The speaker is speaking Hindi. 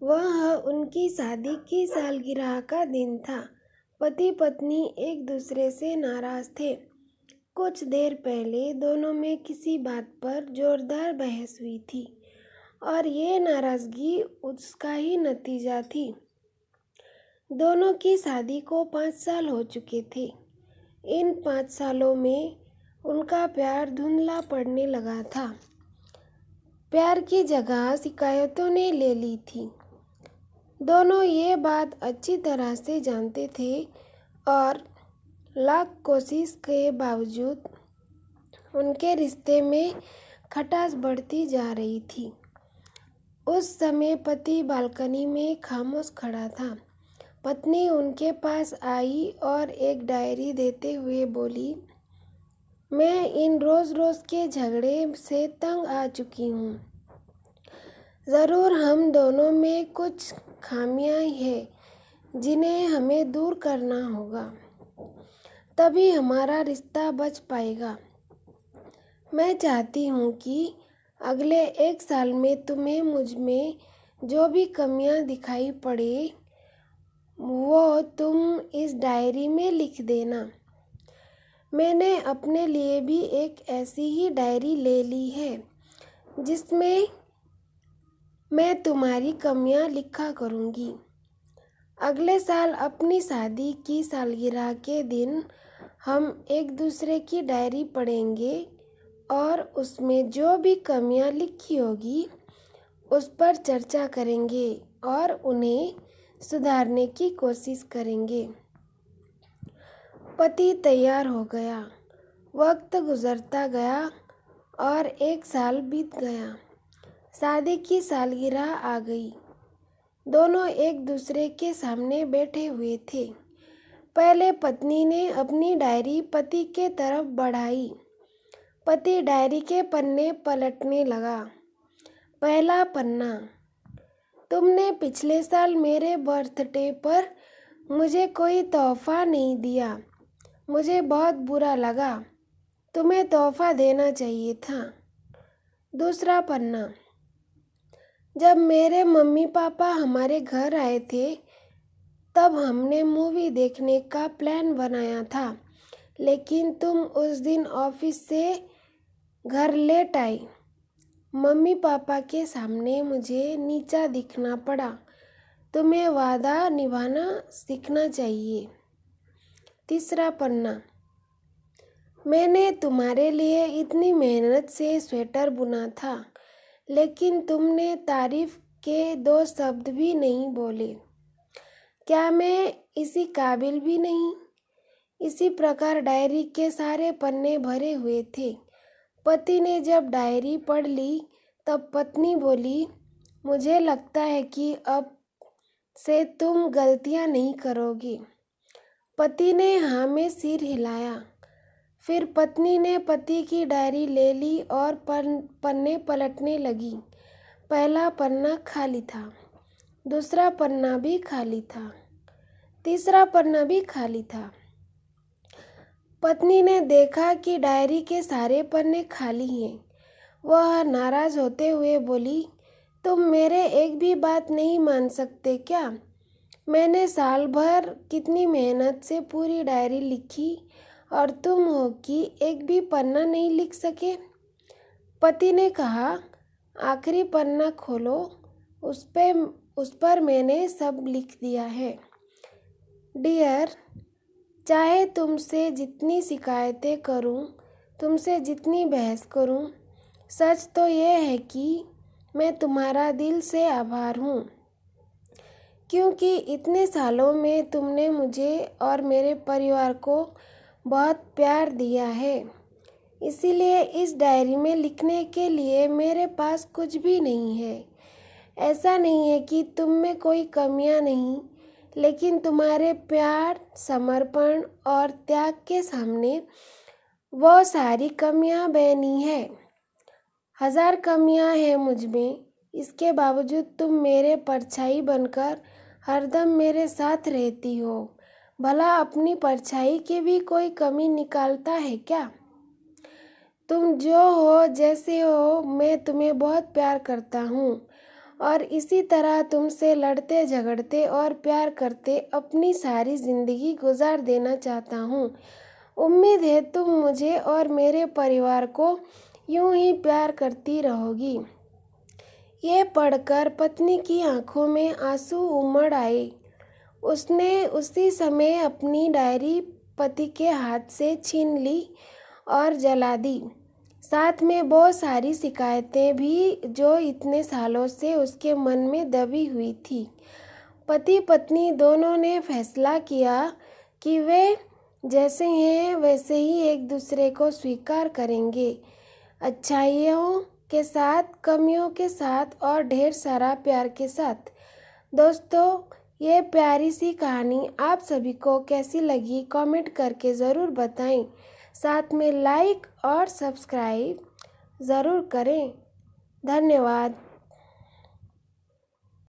वह उनकी शादी की सालगिरह का दिन था। पति पत्नी एक दूसरे से नाराज थे। कुछ देर पहले दोनों में किसी बात पर जोरदार बहस हुई थी और ये नाराजगी उसका ही नतीजा थी। दोनों की शादी को 5 साल हो चुके थे। इन 5 सालों में उनका प्यार धुंधला पड़ने लगा था। प्यार की जगह शिकायतों ने ले ली थी। दोनों ये बात अच्छी तरह से जानते थे और लाख कोशिश के बावजूद उनके रिश्ते में खटास बढ़ती जा रही थी। उस समय पति बालकनी में खामोश खड़ा था। पत्नी उनके पास आई और एक डायरी देते हुए बोली, मैं इन रोज़ रोज़ के झगड़े से तंग आ चुकी हूँ। ज़रूर हम दोनों में कुछ खामियां हैं जिन्हें हमें दूर करना होगा, तभी हमारा रिश्ता बच पाएगा। मैं चाहती हूँ कि अगले 1 साल में तुम्हें मुझ में जो भी कमियां दिखाई पड़े वो तुम इस डायरी में लिख देना। मैंने अपने लिए भी एक ऐसी ही डायरी ले ली है जिसमें मैं तुम्हारी कमियां लिखा करूँगी। अगले साल अपनी शादी की सालगिरह के दिन हम एक दूसरे की डायरी पढ़ेंगे और उसमें जो भी कमियां लिखी होगी उस पर चर्चा करेंगे और उन्हें सुधारने की कोशिश करेंगे। पति तैयार हो गया। वक्त गुजरता गया और 1 साल बीत गया। शादी की सालगिरह आ गई। दोनों एक दूसरे के सामने बैठे हुए थे। पहले पत्नी ने अपनी डायरी पति के तरफ बढ़ाई। पति डायरी के पन्ने पलटने लगा। पहला पन्ना, तुमने पिछले साल मेरे बर्थडे पर मुझे कोई तोहफा नहीं दिया। मुझे बहुत बुरा लगा। तुम्हें तोहफा देना चाहिए था। दूसरा पन्ना, जब मेरे मम्मी पापा हमारे घर आए थे तब हमने मूवी देखने का प्लान बनाया था, लेकिन तुम उस दिन ऑफिस से घर लेट आई। मम्मी पापा के सामने मुझे नीचा दिखना पड़ा। तुम्हें वादा निभाना सीखना चाहिए। तीसरा पन्ना, मैंने तुम्हारे लिए इतनी मेहनत से स्वेटर बुना था, लेकिन तुमने तारीफ के 2 शब्द भी नहीं बोले। क्या मैं इसी काबिल भी नहीं? इसी प्रकार डायरी के सारे पन्ने भरे हुए थे। पति ने जब डायरी पढ़ ली तब पत्नी बोली, मुझे लगता है कि अब से तुम गलतियां नहीं करोगी। पति ने हाँ में सिर हिलाया। फिर पत्नी ने पति की डायरी ले ली और पन्ने पलटने लगी। पहला पन्ना खाली था। दूसरा पन्ना भी खाली था। तीसरा पन्ना भी खाली था। पत्नी ने देखा कि डायरी के सारे पन्ने खाली हैं। वह नाराज होते हुए बोली, तुम मेरे एक भी बात नहीं मान सकते क्या? मैंने साल भर कितनी मेहनत से पूरी डायरी लिखी और तुम हो कि एक भी पन्ना नहीं लिख सके। पति ने कहा, आखिरी पन्ना खोलो, उस पर मैंने सब लिख दिया है। डियर, चाहे तुमसे जितनी शिकायतें करूं, तुमसे जितनी बहस करूं, सच तो यह है कि मैं तुम्हारा दिल से आभार हूँ, क्योंकि इतने सालों में तुमने मुझे और मेरे परिवार को बहुत प्यार दिया है। इसीलिए इस डायरी में लिखने के लिए मेरे पास कुछ भी नहीं है। ऐसा नहीं है कि तुम में कोई कमियां नहीं, लेकिन तुम्हारे प्यार, समर्पण और त्याग के सामने वो सारी कमियां बनी है। 1000 कमियां हैं मुझ में, इसके बावजूद तुम मेरे परछाई बनकर हरदम मेरे साथ रहती हो। भला अपनी परछाई की भी कोई कमी निकालता है क्या? तुम जो हो, जैसे हो, मैं तुम्हें बहुत प्यार करता हूँ और इसी तरह तुमसे लड़ते झगड़ते और प्यार करते अपनी सारी ज़िंदगी गुजार देना चाहता हूँ। उम्मीद है तुम मुझे और मेरे परिवार को यूं ही प्यार करती रहोगी। ये पढ़कर पत्नी की आंखों में आंसू उमड़ आए। उसने उसी समय अपनी डायरी पति के हाथ से छीन ली और जला दी, साथ में बहुत सारी शिकायतें भी जो इतने सालों से उसके मन में दबी हुई थी। पति पत्नी दोनों ने फैसला किया कि वे जैसे हैं वैसे ही एक दूसरे को स्वीकार करेंगे, अच्छाइयों के साथ, कमियों के साथ और ढेर सारा प्यार के साथ। दोस्तों, ये प्यारी सी कहानी आप सभी को कैसी लगी कमेंट करके ज़रूर बताएं। साथ में लाइक और सब्सक्राइब ज़रूर करें। धन्यवाद।